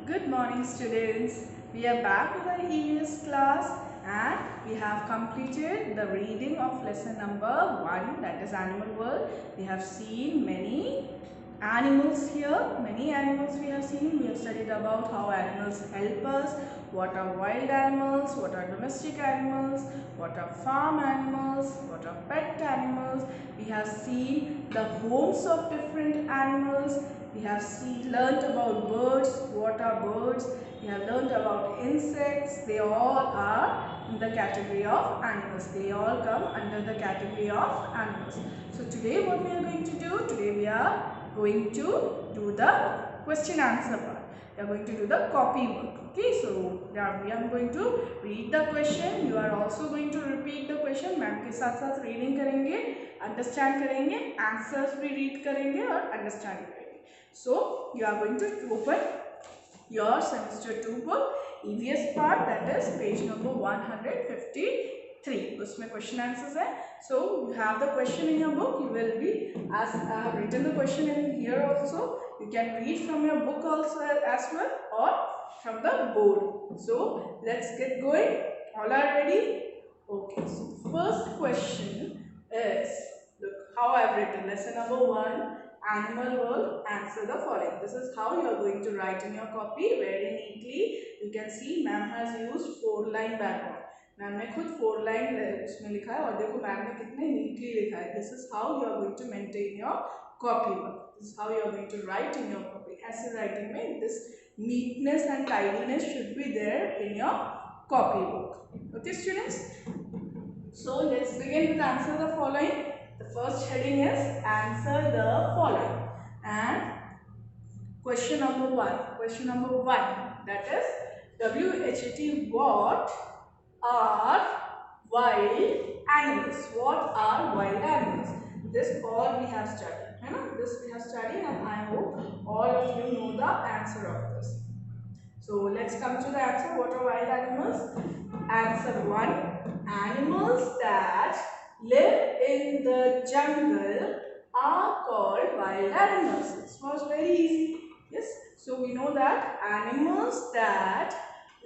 Good morning, students. We are back with our EVS class and we have completed the reading of lesson number 1, that is Animal World. We have seen many animals here. Many animals we have seen. We have studied about how animals help us, what are wild animals, what are domestic animals, what are farm animals, what are pet animals. We have seen the homes of different animals. We have learnt about birds, what are birds. We have learnt about insects. They all are in the category of animals. They all come under the category of animals. So today what we are going to do? Today we are going to do the question answer part. We are going to do the copy work. Okay, so we are going to read the question. You are also going to repeat the question. Ma'am के साथ साथ reading करेंगे, understand करेंगे, answers भी read करेंगे और understand करेंगे. So you are going to open your semester 2 book EVS part, that is page number 153. उसमें question answers है. So you have the question in your book. You will be, as I have written the question in here also, you can read from your book also as well or from the board. So let's get going. All are ready? Okay. So first question is, look how I have written lesson number 1. Animal World, answer the following. This is how you are going to write in your copy very neatly. You can see ma'am has used 4-line background. Ma'am ने खुद 4-line उसमें लिखा है और देखो ma'am ने कितने neatly लिखा है. This is how you are going to maintain your copy work. This is how you are going to write in your copy. ऐसे writing में this neatness and tidiness should be there in your copy work. Okay, students. So let's begin with answer the following. The first heading is answer the following, and question number 1. Question number 1, that is WHAT, what are wild animals? What are wild animals? This all we have studied. You know, this we have studied, and I hope all of you know the answer of this. So let's come to the answer. What are wild animals? Answer 1. Animals that live in the jungle are called wild animals. This was very easy. Yes. So we know that animals that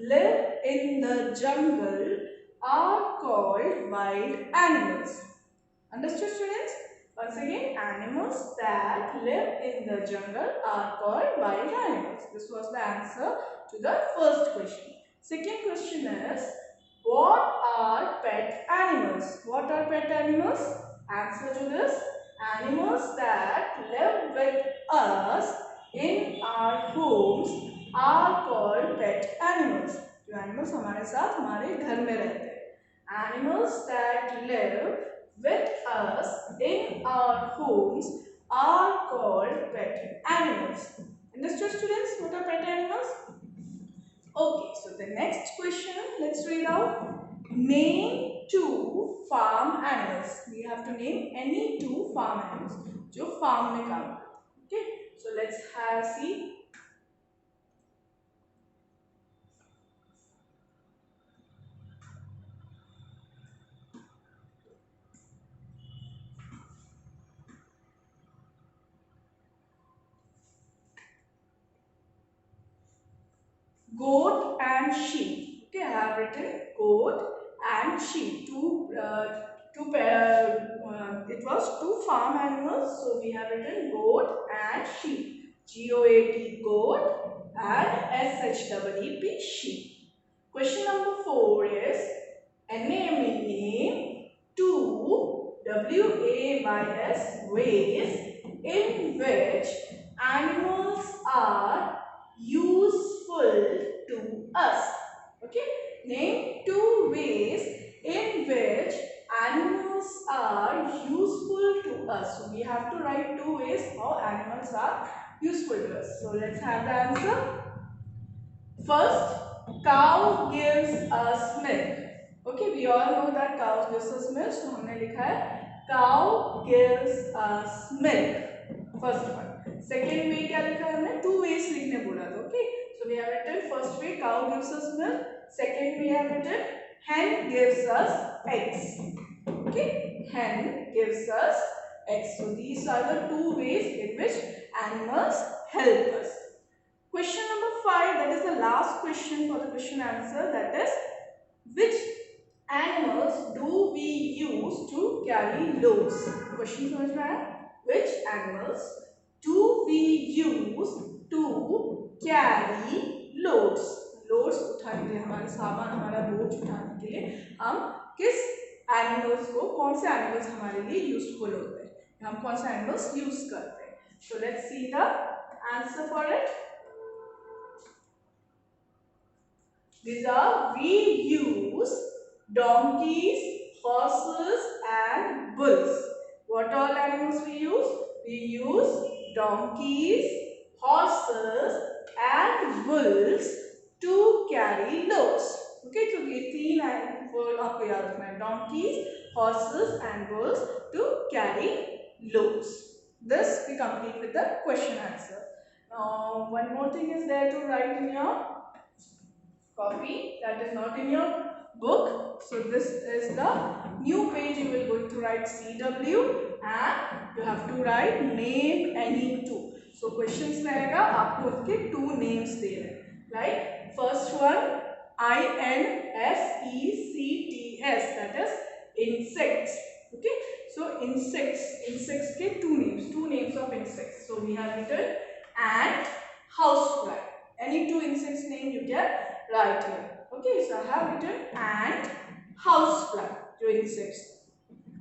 live in the jungle are called wild animals. Understood, students? Once again, animals that live in the jungle are called wild animals. This was the answer to the first question. Second question is, what are pet animals? What are pet animals? Answer to this, animals that live with us in our homes are called pet animals. जो animals हमारे साथ हमारे घर में रहते हैं. Animals that live with us in our homes are called pet animals. Understood, students? What are pet animals? Okay, so the next question, let's read out. Name 2 farm animals. We have to name any 2 farm animals जो farm में काम करते हैं. Okay, so let's see. Goat and sheep. Okay, I have written goat and sheep. It was 2 farm animals, so we have written goat and sheep. GOAT, goat, and SHEEP, sheep. Question number 4 is, name 2 WAYS ways in which animals are useful to us. Okay, name 2 ways in which animals are useful to us. So we have to write 2 ways how animals are useful to us. So let's have the answer. First, cow gives us milk. Okay, we all know that cow gives us milk. So हमने लिखा है cow gives us milk. First one. Second way क्या लिखा है हमने? 2 ways लिखने बोला था. Okay, so we have written first way cow gives us milk. Second we have written hen gives us eggs. Okay, hen gives us eggs. So these are the 2 ways in which animals help us. Question number 5, that is the last question for the question answer, that is, which animals do we use to carry loads? Question समझ में आया? Which animals do we use to carry loads? Loads उठाने के लिए, हमारे सामान, हमारा बोझ उठाने के लिए हम किस एनिमल्स को, कौन से एनिमल्स हमारे लिए यूजफुल होते हैं, हम कौन से एनिमल्स यूज करते हैं? So let's see the answer for it. These are, we use donkeys, horses and bulls. What all animals we use? We use donkeys, horses and bulls to carry loads. Okay, so ये तीन word आपको याद रखना है, donkeys, horses and bulls to carry loads. This we complete with the question answer. Now one more thing is there to write in your copy, that is not in your book. So this is the new page. You will going to write CW and you have to write name any two. So questions रहेगा, आपको उसके two names दे रहे हैं. Like first one INSECTS, that is insects. Okay, so insects के two names of insects. So we have written ant, housefly. Any two insects name you can write here. Okay, so I have written ant, housefly, two insects.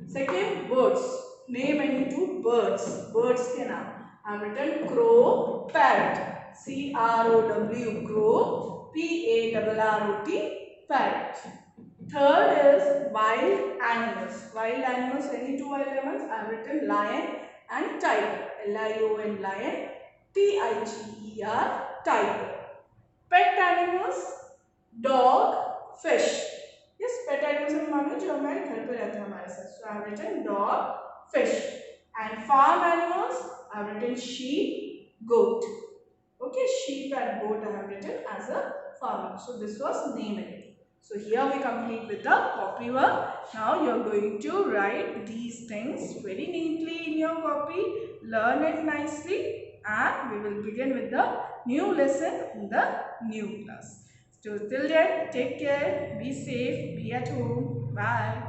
Second, birds. Name any two birds. Birds के नाम. I have written crow, parrot. CROW, crow. PARROT, parrot. Third is wild animals. Wild animals, any two wild animals? I have written lion and tiger. LION, lion. TIGER, tiger. Pet animals, dog, fish. Yes, pet animals हम मानो जो हमारे घर पे रहते हैं हमारे साथ. So I have written dog, fish. And farm animals, I have written sheep, goat. Okay, sheep and goat I have written as a farmer. So this was name and name. So here we complete with the copy work. Now you are going to write these things very neatly in your copy. Learn it nicely. And we will begin with the new lesson in the new class. So till then, take care, be safe, be at home. Bye.